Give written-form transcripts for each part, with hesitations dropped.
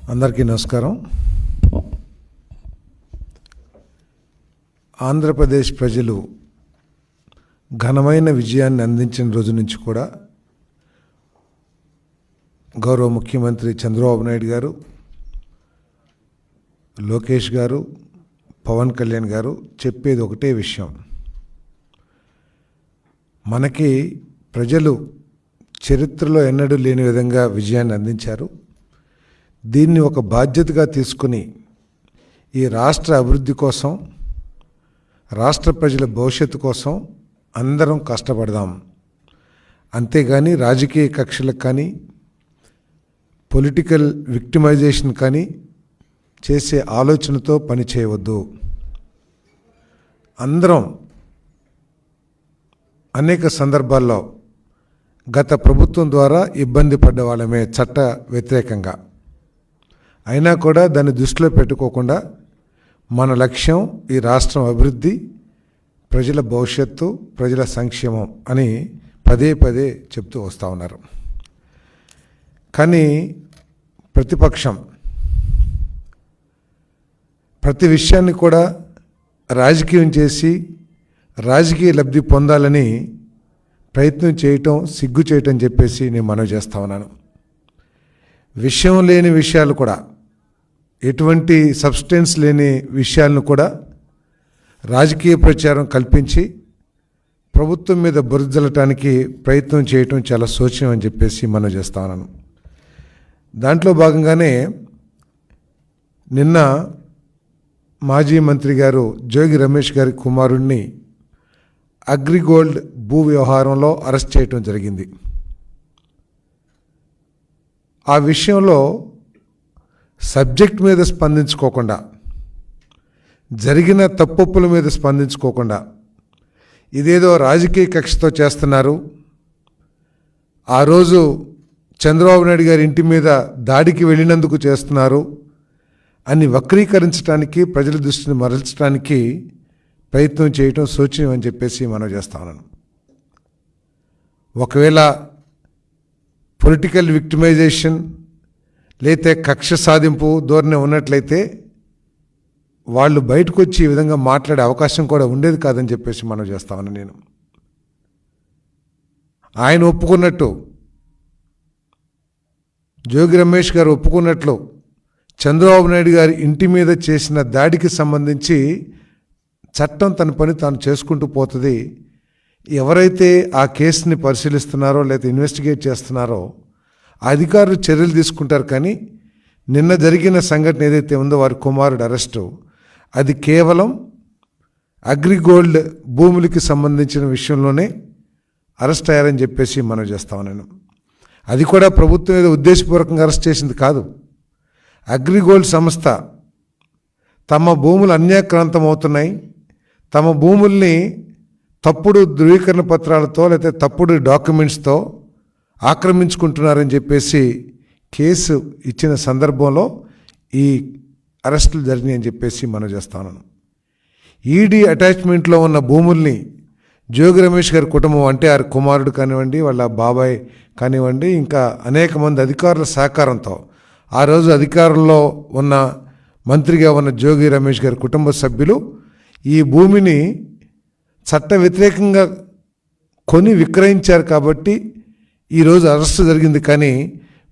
అందరికీ నమస్కారం. ఆంధ్రప్రదేశ్ ప్రజలు ఘనమైన విజయాన్ని అందించిన రోజు నుంచి కూడా గౌరవ ముఖ్యమంత్రి చంద్రబాబు నాయుడు గారు, లోకేష్ గారు, పవన్ కళ్యాణ్ గారు చెప్పేది ఒకటే విషయం. మనకి ప్రజలు చరిత్రలో ఎన్నడూ లేని విధంగా విజయాన్ని అందించారు. దీన్ని ఒక బాధ్యతగా తీసుకుని ఈ రాష్ట్ర అభివృద్ధి కోసం, రాష్ట్ర ప్రజల భవిష్యత్తు కోసం అందరం కష్టపడదాం. అంతేగాని రాజకీయ కక్షలకు కానీ, పొలిటికల్ విక్టిమైజేషన్ కానీ చేసే ఆలోచనతో పని చేయవద్దు. అందరం అనేక సందర్భాల్లో గత ప్రభుత్వం ద్వారా ఇబ్బంది పడ్డ వాళ్ళమే చట్ట వ్యతిరేకంగా. అయినా కూడా దాన్ని దృష్టిలో పెట్టుకోకుండా మన లక్ష్యం ఈ రాష్ట్రం అభివృద్ధి, ప్రజల భవిష్యత్తు, ప్రజల సంక్షేమం అని పదే పదే చెప్తూ వస్తూ ఉన్నారు. కానీ ప్రతిపక్షం ప్రతి విషయాన్ని కూడా రాజకీయం చేసి రాజకీయ లబ్ధి పొందాలని ప్రయత్నం చేయటం, సిగ్గు చేయటం చెప్పేసి నేను మనవి చేస్తా ఉన్నాను. విషయం లేని విషయాలు కూడా, ఎటువంటి సబ్స్టెన్స్ లేని విషయాలను కూడా రాజకీయ ప్రచారం కల్పించి ప్రభుత్వం మీద బురదలటానికి ప్రయత్నం చేయటం చాలా శోచనీయం అని చెప్పేసి మనవి చేస్తా ఉన్నాను. దాంట్లో భాగంగానే నిన్న మాజీ మంత్రి గారు జోగి రమేష్ గారి కుమారుడిని అగ్రిగోల్డ్ భూ వ్యవహారంలో అరెస్ట్ చేయటం జరిగింది. ఆ విషయంలో సబ్జెక్ట్ మీద స్పందించుకోకుండా, జరిగిన తప్పొప్పుల మీద స్పందించుకోకుండా, ఇదేదో రాజకీయ కక్షతో చేస్తున్నారు, ఆ రోజు చంద్రబాబు నాయుడు గారి ఇంటి మీద దాడికి వెళ్ళినందుకు చేస్తున్నారు అని వక్రీకరించడానికి, ప్రజల దృష్టిని మరల్చడానికి ప్రయత్నం చేయటం శోచనీయం అని చెప్పేసి మనం చేస్తా ఉన్నాను. ఒకవేళ పొలిటికల్ విక్టిమైజేషన్ లేతే కక్ష సాధింపు ధోరణి ఉన్నట్లయితే వాళ్ళు బయటకు వచ్చి ఈ విధంగా మాట్లాడే అవకాశం కూడా ఉండేది కాదని చెప్పేసి మనం చేస్తా ఉన్నాను. నేను ఆయన ఒప్పుకున్నట్టు, జోగి రమేష్ గారు ఒప్పుకున్నట్లు చంద్రబాబు నాయుడు గారి ఇంటి మీద చేసిన దాడికి సంబంధించి చట్టం తన పని తాను చేసుకుంటూ పోతుంది. ఎవరైతే ఆ కేసుని పరిశీలిస్తున్నారో లేదా ఇన్వెస్టిగేట్ చేస్తున్నారో అధికారులు చర్యలు తీసుకుంటారు. కానీ నిన్న జరిగిన సంఘటన ఏదైతే ఉందో వారి కుమారుడు అరెస్టు, అది కేవలం అగ్రిగోల్డ్ భూములకి సంబంధించిన విషయంలోనే అరెస్ట్ అయ్యారని చెప్పేసి మనం చేస్తాం. నేను అది కూడా ప్రభుత్వం ఏదో ఉద్దేశపూర్వకంగా అరెస్ట్ చేసింది కాదు. అగ్రిగోల్డ్ సంస్థ తమ భూములు అన్యాక్రాంతం అవుతున్నాయి, తమ భూముల్ని తప్పుడు ధృవీకరణ పత్రాలతో లేకపోతే తప్పుడు డాక్యుమెంట్స్తో ఆక్రమించుకుంటున్నారని చెప్పేసి కేసు ఇచ్చిన సందర్భంలో ఈ అరెస్టులు జరిగినాయని చెప్పేసి మనం చేస్తాను. ఈడీ అటాచ్మెంట్లో ఉన్న భూముల్ని జోగి రమేష్ గారి కుటుంబం, అంటే వారి కుమారుడు కానివ్వండి, వాళ్ళ బాబాయ్ కానివ్వండి, ఇంకా అనేక మంది అధికారుల సహకారంతో ఆ రోజు అధికారంలో ఉన్న మంత్రిగా ఉన్న జోగి రమేష్ గారి కుటుంబ సభ్యులు ఈ భూమిని చట్ట వ్యతిరేకంగా కొని విక్రయించారు కాబట్టి ఈరోజు అరెస్టు జరిగింది. కానీ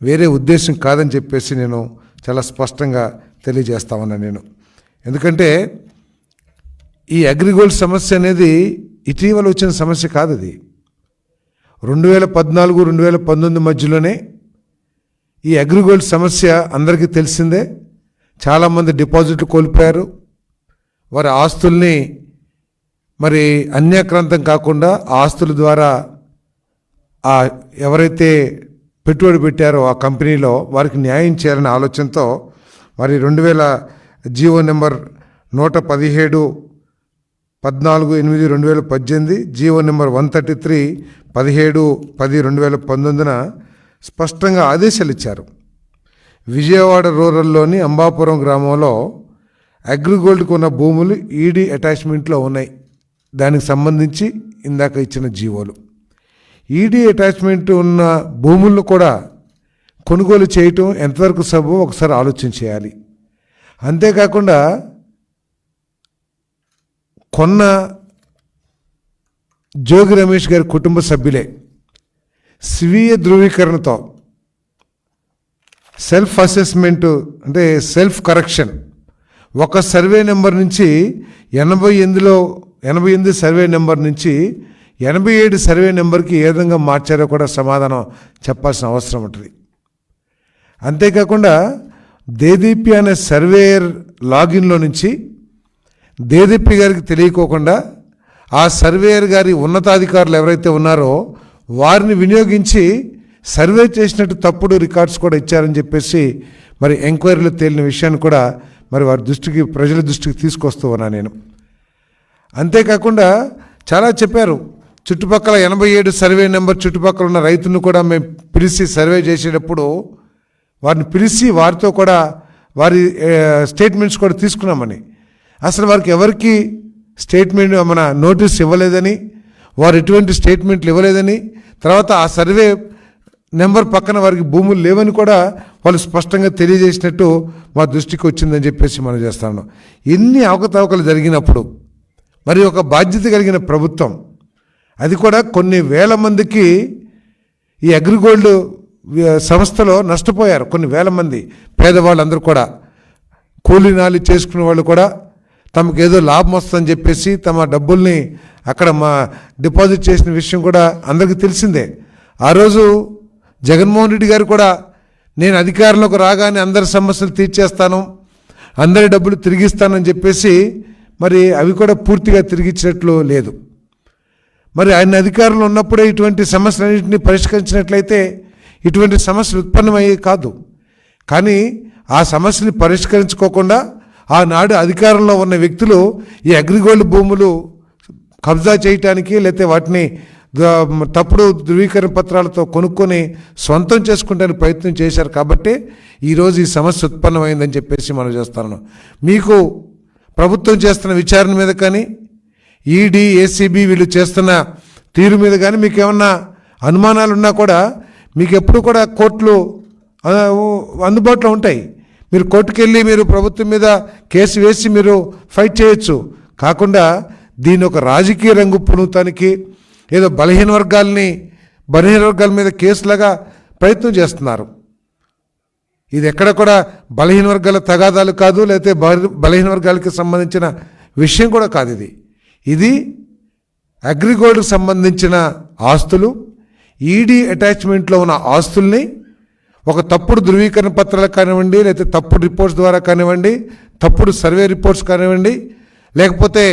వేరే ఉద్దేశం కాదని చెప్పేసి నేను చాలా స్పష్టంగా తెలియజేస్తా ఉన్నాను. నేను ఎందుకంటే ఈ అగ్రిగోల్డ్ సమస్య అనేది ఇటీవల వచ్చిన సమస్య కాదు. అది 2014, 2019 మధ్యలోనే ఈ అగ్రిగోల్డ్ సమస్య అందరికీ తెలిసిందే. చాలామంది డిపాజిట్లు కోల్పోయారు. వారి ఆస్తుల్ని మరి అన్యాక్రాంతం కాకుండా ఆస్తుల ద్వారా ఎవరైతే పెట్టుబడి పెట్టారో ఆ కంపెనీలో వారికి న్యాయం చేయాలనే ఆలోచనతో మరి 2000 జీవో నెంబర్ 117 14/8/2018, జీవో నెంబర్ 133 17/10/2019 స్పష్టంగా ఆదేశాలు ఇచ్చారు. విజయవాడ రూరల్లోని అంబాపురం గ్రామంలో అగ్రిగోల్డ్కు ఉన్న భూములు ఈడీ అటాచ్మెంట్లో ఉన్నాయి. దానికి సంబంధించి ఇందాక ఇచ్చిన జీవోలు, ఈడీ అటాచ్మెంట్ ఉన్న భూములను కూడా కొనుగోలు చేయటం ఎంతవరకు సబబో ఒకసారి ఆలోచన చేయాలి. అంతేకాకుండా కొన్న జోగి రమేష్ గారి కుటుంబ సభ్యులే స్వీయ ధృవీకరణతో సెల్ఫ్ అసెస్మెంటు అంటే సెల్ఫ్ కరెక్షన్ ఒక సర్వే నెంబర్ నుంచి 88 సర్వే నెంబర్ నుంచి 87 సర్వే నెంబర్కి ఏ విధంగా మార్చారో కూడా సమాధానం చెప్పాల్సిన అవసరం ఉంటుంది. అంతేకాకుండా దేదీప్య అనే సర్వేయర్ లాగిన్లో నుంచి దేదీప్య గారికి తెలియకోకుండా ఆ సర్వేయర్ గారి ఉన్నతాధికారులు ఎవరైతే ఉన్నారో వారిని వినియోగించి సర్వే చేసినట్టు తప్పుడు రికార్డ్స్ కూడా ఇచ్చారని చెప్పేసి మరి ఎంక్వైరీలో తేలిన విషయాన్ని కూడా మరి వారి దృష్టికి ప్రజల దృష్టికి తీసుకొస్తూ ఉన్నా నేను. అంతేకాకుండా చాలా చెప్పారు. చుట్టుపక్కల 87 సర్వే నెంబర్ చుట్టుపక్కల ఉన్న రైతులను కూడా మేము పిలిచి సర్వే చేసేటప్పుడు వారిని పిలిచి వారితో కూడా వారి స్టేట్మెంట్స్ కూడా తీసుకున్నామని, అసలు వారికి ఎవరికి స్టేట్మెంట్ మన నోటీస్ ఇవ్వలేదని, వారు ఎటువంటి స్టేట్మెంట్లు ఇవ్వలేదని, తర్వాత ఆ సర్వే నెంబర్ పక్కన వారికి భూములు లేవని కూడా వాళ్ళు స్పష్టంగా తెలియజేసినట్టు మా దృష్టికి వచ్చిందని చెప్పేసి మనం చేస్తాను. ఎన్ని అవకతవకలు జరిగినప్పుడు మరి ఒక బాధ్యత కలిగిన ప్రభుత్వం, అది కూడా కొన్ని వేల మందికి ఈ అగ్రిగోల్డ్ సంస్థలో నష్టపోయారు. కొన్ని వేల మంది పేదవాళ్ళందరూ కూడా కూలీ నాలి చేసుకునే వాళ్ళు కూడా తమకు ఏదో లాభం వస్తుందని చెప్పేసి తమ డబ్బుల్ని అక్కడ డిపాజిట్ చేసిన విషయం కూడా అందరికీ తెలిసిందే. ఆ రోజు జగన్మోహన్ రెడ్డి గారు కూడా నేను అధికారంలోకి రాగానే అందరి సమస్యలు తీర్చేస్తాను, అందరి డబ్బులు తిరిగిస్తానని చెప్పేసి మరి అవి కూడా పూర్తిగా తిరిగిచ్చినట్లు లేదు. మరి ఆయన అధికారంలో ఉన్నప్పుడే ఇటువంటి సమస్యలన్నింటినీ పరిష్కరించినట్లయితే ఇటువంటి సమస్యలు ఉత్పన్నమయ్యేవి కాదు. కానీ ఆ సమస్యని పరిష్కరించుకోకుండా ఆనాడు అధికారంలో ఉన్న వ్యక్తులు ఈ అగ్రిగోల్డ్ భూములు కబ్జా చేయటానికి లేకపోతే వాటిని తప్పుడు ధృవీకరణ పత్రాలతో కొనుక్కొని సొంతం చేసుకుంటానికి ప్రయత్నం చేశారు. కాబట్టి ఈరోజు ఈ సమస్య ఉత్పన్నమైందని చెప్పేసి మనం చేస్తున్నాం. మీకు ప్రభుత్వం చేస్తున్న విచారణ మీద కానీ ఈడీ ఏసీబీ వీళ్ళు చేస్తున్న తీరు మీద కానీ మీకు ఏమన్నా అనుమానాలు ఉన్నా కూడా మీకు ఎప్పుడు కూడా కోర్టులు అందుబాటులో ఉంటాయి. మీరు కోర్టుకు వెళ్ళి మీరు ప్రభుత్వం మీద కేసు వేసి మీరు ఫైట్ చేయొచ్చు. కాకుండా దీని ఒక రాజకీయ రంగు పునూతానికి ఏదో బలహీన వర్గాల మీద కేసులాగా ప్రయత్నం చేస్తున్నారు. ఇది ఎక్కడ కూడా బలహీన వర్గాల తగాదాలు కాదు, లేకపోతే బలహీన వర్గాలకి సంబంధించిన విషయం కూడా కాదు. ఇది అగ్రిగోల్డ్కి సంబంధించిన ఆస్తులు, ఈడీ అటాచ్మెంట్లో ఉన్న ఆస్తుల్ని ఒక తప్పుడు ధృవీకరణ పత్రాలు కానివ్వండి, లేకపోతే తప్పుడు రిపోర్ట్స్ ద్వారా కానివ్వండి, తప్పుడు సర్వే రిపోర్ట్స్ కానివ్వండి, లేకపోతే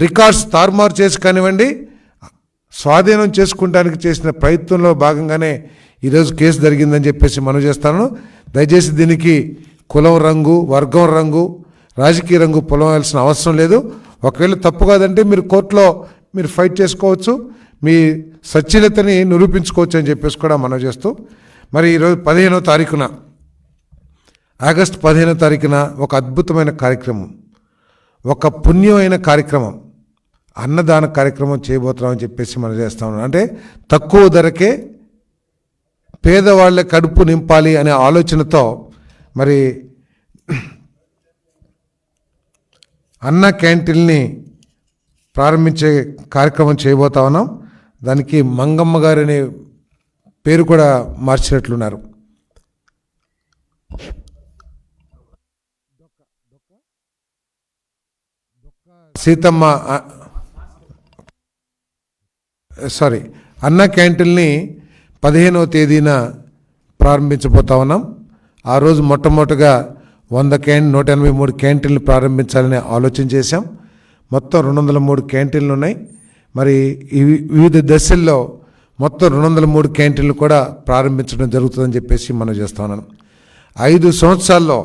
రికార్డ్స్ తారుమారు చేసి కానివ్వండి, స్వాధీనం చేసుకుంటానికి చేసిన ప్రయత్నంలో భాగంగానే ఈరోజు కేసు జరిగిందని చెప్పేసి మనం చేస్తాను. దయచేసి దీనికి కులం రంగు, వర్గం రంగు, రాజకీయ రంగు పొలవాల్సిన అవసరం లేదు. ఒకవేళ తప్పు కాదంటే మీరు కోర్టులో మీరు ఫైట్ చేసుకోవచ్చు, మీ సచ్ఛీలతని నిరూపించుకోవచ్చు అని చెప్పేసి కూడా మనం చేస్తూ, మరి ఈరోజు ఆగస్టు 15వ తారీఖున ఒక అద్భుతమైన కార్యక్రమం, ఒక పుణ్యమైన కార్యక్రమం, అన్నదాన కార్యక్రమం చేయబోతున్నామని చెప్పేసి మనం చేస్తా ఉన్నాం. అంటే తక్కువ ధరకే పేదవాళ్ళ కడుపు నింపాలి అనే ఆలోచనతో మరి అన్న క్యాంటీన్ని ప్రారంభించే కార్యక్రమం చేయబోతా ఉన్నాం. దానికి మంగమ్మ గారు అనే పేరు కూడా మార్చినట్లున్నారు. సీతమ్మ అన్న క్యాంటీన్ని 15వ తేదీన ప్రారంభించబోతా ఉన్నాం. ఆ రోజు మొట్టమొదటిగా 183 క్యాంటీన్లు ప్రారంభించాలని ఆలోచన చేశాం. మొత్తం 203 క్యాంటీన్లు ఉన్నాయి. మరి వివిధ దశల్లో మొత్తం 203 క్యాంటీన్లు కూడా ప్రారంభించడం జరుగుతుందని చెప్పేసి మనం చేస్తా ఉన్నాను. 5 సంవత్సరాల్లో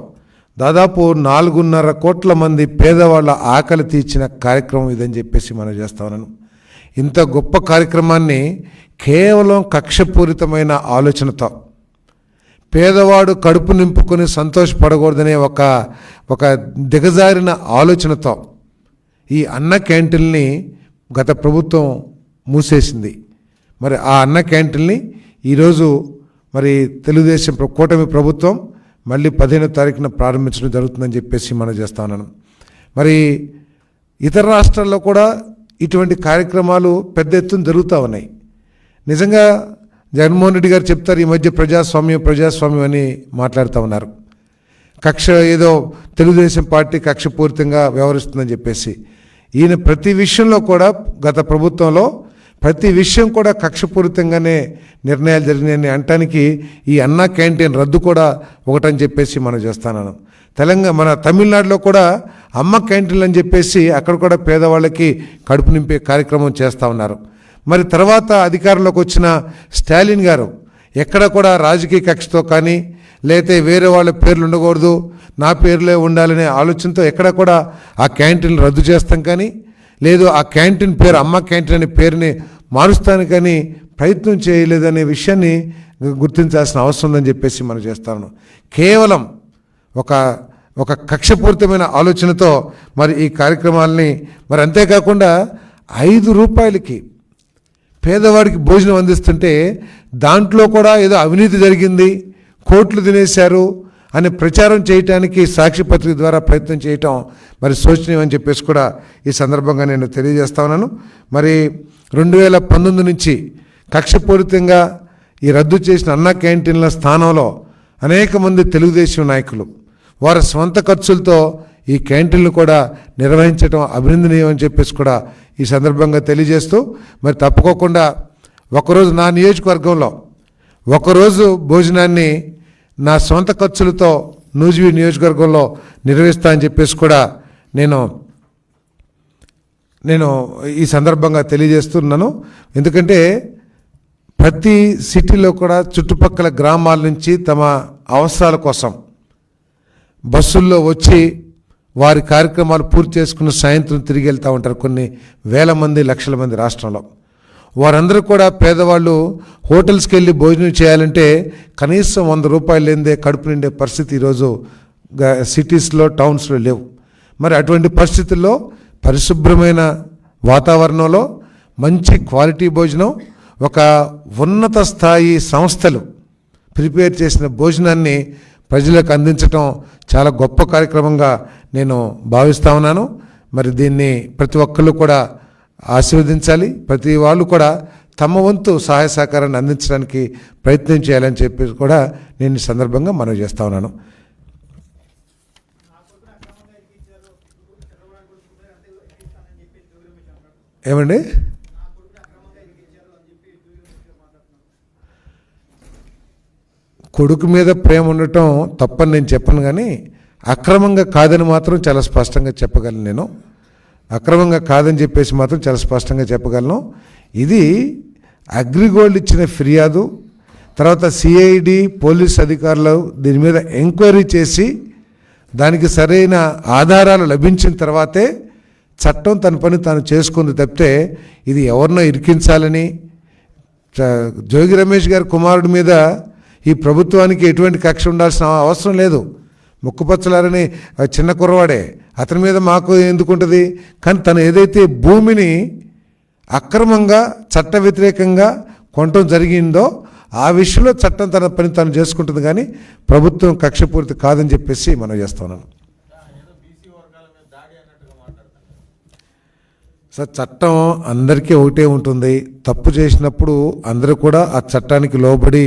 దాదాపు 4.5 కోట్ల మంది పేదవాళ్ళ ఆకలి తీర్చిన కార్యక్రమం ఇదని చెప్పేసి మనం చేస్తా ఉన్నాను. ఇంత గొప్ప కార్యక్రమాన్ని కేవలం కక్షపూరితమైన ఆలోచనతో, పేదవాడు కడుపు నింపుకొని సంతోషపడకూడదనే ఒక దిగజారిన ఆలోచనతో ఈ అన్న క్యాంటీన్ని గత ప్రభుత్వం మూసేసింది. మరి ఆ అన్న క్యాంటీన్ని ఈరోజు మరి తెలుగుదేశం కూటమి ప్రభుత్వం మళ్ళీ 15వ తారీఖున ప్రారంభించడం జరుగుతుందని చెప్పేసి మనం చేస్తా ఉన్నాను. మరి ఇతర రాష్ట్రాల్లో కూడా ఇటువంటి కార్యక్రమాలు పెద్ద ఎత్తున జరుగుతూ ఉన్నాయి. నిజంగా జగన్మోహన్ రెడ్డి గారు చెప్తారు, ఈ మధ్య ప్రజాస్వామ్యం అని మాట్లాడుతూ ఉన్నారు. కక్ష ఏదో తెలుగుదేశం పార్టీ కక్షపూరితంగా వ్యవహరిస్తుందని చెప్పేసి. ఈయన ప్రతి విషయంలో కూడా గత ప్రభుత్వంలో ప్రతి విషయం కూడా కక్షపూరితంగానే నిర్ణయాలు జరిగినాయని అనటానికి ఈ అన్నా క్యాంటీన్ రద్దు కూడా ఒకటని చెప్పేసి మనం చేస్తున్నాను. మన తమిళనాడులో కూడా అమ్మ క్యాంటీన్లు అని చెప్పేసి అక్కడ కూడా పేదవాళ్ళకి కడుపు నింపే కార్యక్రమం చేస్తూ ఉన్నారు. మరి తర్వాత అధికారంలోకి వచ్చిన స్టాలిన్ గారు ఎక్కడ కూడా రాజకీయ కక్షతో కానీ లేకపోతే వేరే వాళ్ళ పేర్లు ఉండకూడదు, నా పేర్లే ఉండాలనే ఆలోచనతో ఎక్కడ కూడా ఆ క్యాంటీన్లు రద్దు చేస్తాం కానీ లేదు ఆ క్యాంటీన్ పేరు అమ్మ క్యాంటీన్ అనే పేరుని మారుస్తాను కానీ ప్రయత్నం చేయలేదనే విషయాన్ని గుర్తించాల్సిన అవసరం ఉందని చెప్పేసి మనం చేస్తాను. కేవలం ఒక కక్షపూరితమైన ఆలోచనతో మరి ఈ కార్యక్రమాలని మరి అంతేకాకుండా 5 రూపాయలకి పేదవాడికి భోజనం అందిస్తుంటే దాంట్లో కూడా ఏదో అవినీతి జరిగింది, కోట్లు తినేశారు అని ప్రచారం చేయటానికి సాక్షి పత్రిక ద్వారా ప్రయత్నం చేయటం మరి శోచనీయం అని చెప్పేసి కూడా ఈ సందర్భంగా నేను తెలియజేస్తా ఉన్నాను. మరి 2019 నుంచి కక్షపూరితంగా ఈ రద్దు చేసిన అన్నా క్యాంటీన్ల స్థానంలో అనేక మంది తెలుగుదేశం నాయకులు వారి స్వంత ఖర్చులతో ఈ క్యాంటీన్లు కూడా నిర్వహించడం అభినందనీయం అని చెప్పేసి కూడా ఈ సందర్భంగా తెలియజేస్తూ మరి తప్పుకోకుండా ఒకరోజు నా నియోజకవర్గంలో ఒకరోజు భోజనాన్ని నా సొంత ఖర్చులతో నూజివీడు నియోజకవర్గంలో నిర్వహిస్తా అని చెప్పేసి కూడా నేను ఈ సందర్భంగా తెలియజేస్తున్నాను. ఎందుకంటే ప్రతి సిటీలో కూడా చుట్టుపక్కల గ్రామాల నుంచి తమ అవసరాల కోసం బస్సుల్లో వచ్చి వారి కార్యక్రమాలు పూర్తి చేసుకుని సాయంత్రం తిరిగి వెళ్తూ ఉంటారు కొన్ని వేల మంది లక్షల మంది రాష్ట్రంలో. వారందరూ కూడా పేదవాళ్ళు హోటల్స్కి వెళ్ళి భోజనం చేయాలంటే కనీసం 100 రూపాయలు లేనిదే కడుపు నిండే పరిస్థితి ఈరోజు సిటీస్లో టౌన్స్లో లేవు. మరి అటువంటి పరిస్థితుల్లో పరిశుభ్రమైన వాతావరణంలో మంచి క్వాలిటీ భోజనం ఒక ఉన్నత స్థాయి సంస్థలు ప్రిపేర్ చేసిన భోజనాన్ని ప్రజలకు అందించడం చాలా గొప్ప కార్యక్రమంగా నేను భావిస్తూ ఉన్నాను. మరి దీన్ని ప్రతి ఒక్కళ్ళు కూడా ఆశీర్వదించాలి. ప్రతి వాళ్ళు కూడా తమ వంతు సహాయ సహకారాన్ని అందించడానికి ప్రయత్నం చేయాలని చెప్పి కూడా నేను ఈ సందర్భంగా మనవి చేస్తూ ఉన్నాను. ఏమండి కొడుకు మీద ప్రేమ ఉండటం తప్పని నేను చెప్పను, కానీ అక్రమంగా కాదని మాత్రం చాలా స్పష్టంగా చెప్పగలను. నేను అక్రమంగా కాదని చెప్పేసి మాత్రం చాలా స్పష్టంగా చెప్పగలను. ఇది అగ్రిగోల్డ్ ఇచ్చిన ఫిర్యాదు తర్వాత సిఐడి పోలీస్ అధికారులు దీని మీద ఎంక్వైరీ చేసి దానికి సరైన ఆధారాలు లభించిన తర్వాతే చట్టం తన పని తాను చేసుకుంది తప్పితే ఇది ఎవరినో ఇరికించాలని జోగి రమేష్ గారి కుమారుడి మీద ఈ ప్రభుత్వానికి ఎటువంటి కక్ష ఉండాల్సిన అవసరం లేదు. ముక్కుపచ్చలారని చిన్న కుర్రవాడే, అతని మీద మాకు ఎందుకుంటుంది? కానీ తను ఏదైతే భూమిని అక్రమంగా చట్ట వ్యతిరేకంగా కొనటం జరిగిందో ఆ విషయంలో చట్టం తన పని తాను చేసుకుంటుంది, కానీ ప్రభుత్వం కక్షపూర్తి కాదని చెప్పేసి మనం చేస్తున్నాను. సార్, చట్టం అందరికీ ఒకటే ఉంటుంది. తప్పు చేసినప్పుడు అందరూ కూడా ఆ చట్టానికి లోబడి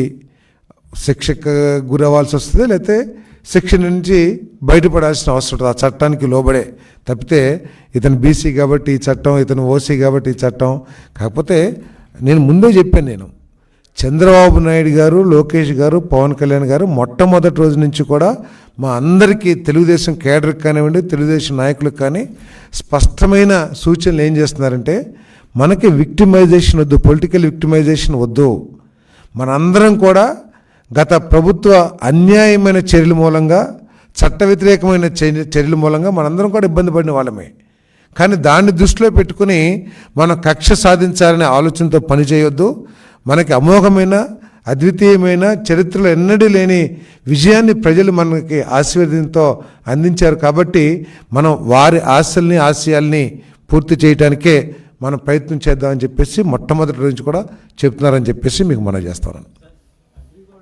శిక్షకు గురవ్వాల్సి వస్తుంది, లేకపోతే శిక్ష నుంచి బయటపడాల్సిన అవసరం ఉంటుంది. ఆ చట్టానికి లోబడే తప్పితే ఇతను బీసీ కాబట్టి ఈ చట్టం, ఇతను ఓసీ కాబట్టి ఈ చట్టం. కాకపోతే నేను ముందే చెప్పాను, చంద్రబాబు నాయుడు గారు, లోకేష్ గారు, పవన్ కళ్యాణ్ గారు మొట్టమొదటి రోజు నుంచి కూడా మా అందరికీ తెలుగుదేశం కేడర్కి కానివ్వండి, తెలుగుదేశం నాయకులకు కానీ స్పష్టమైన సూచనలు ఏం చేస్తున్నారంటే, మనకి విక్టిమైజేషన్ వద్దు, పొలిటికల్ విక్టిమైజేషన్ వద్దు. మనందరం కూడా గత ప్రభుత్వ అన్యాయమైన చర్యల మూలంగా, చట్ట వ్యతిరేకమైన చర్యల మూలంగా మనందరం కూడా ఇబ్బంది పడిన వాళ్ళమే. కానీ దాన్ని దృష్టిలో పెట్టుకుని మనం కక్ష సాధించాలనే ఆలోచనతో పనిచేయొద్దు. మనకి అమోఘమైన అద్వితీయమైన చరిత్రలో ఎన్నడూ లేని విజయాన్ని ప్రజలు మనకి ఆశీర్వాదంతో అందించారు. కాబట్టి మనం వారి ఆశల్ని ఆశయాల్ని పూర్తి చేయడానికే మనం ప్రయత్నం చేద్దామని చెప్పేసి మొట్టమొదటి నుంచి కూడా చెప్తున్నారని చెప్పేసి మీకు మనం చేస్తాను.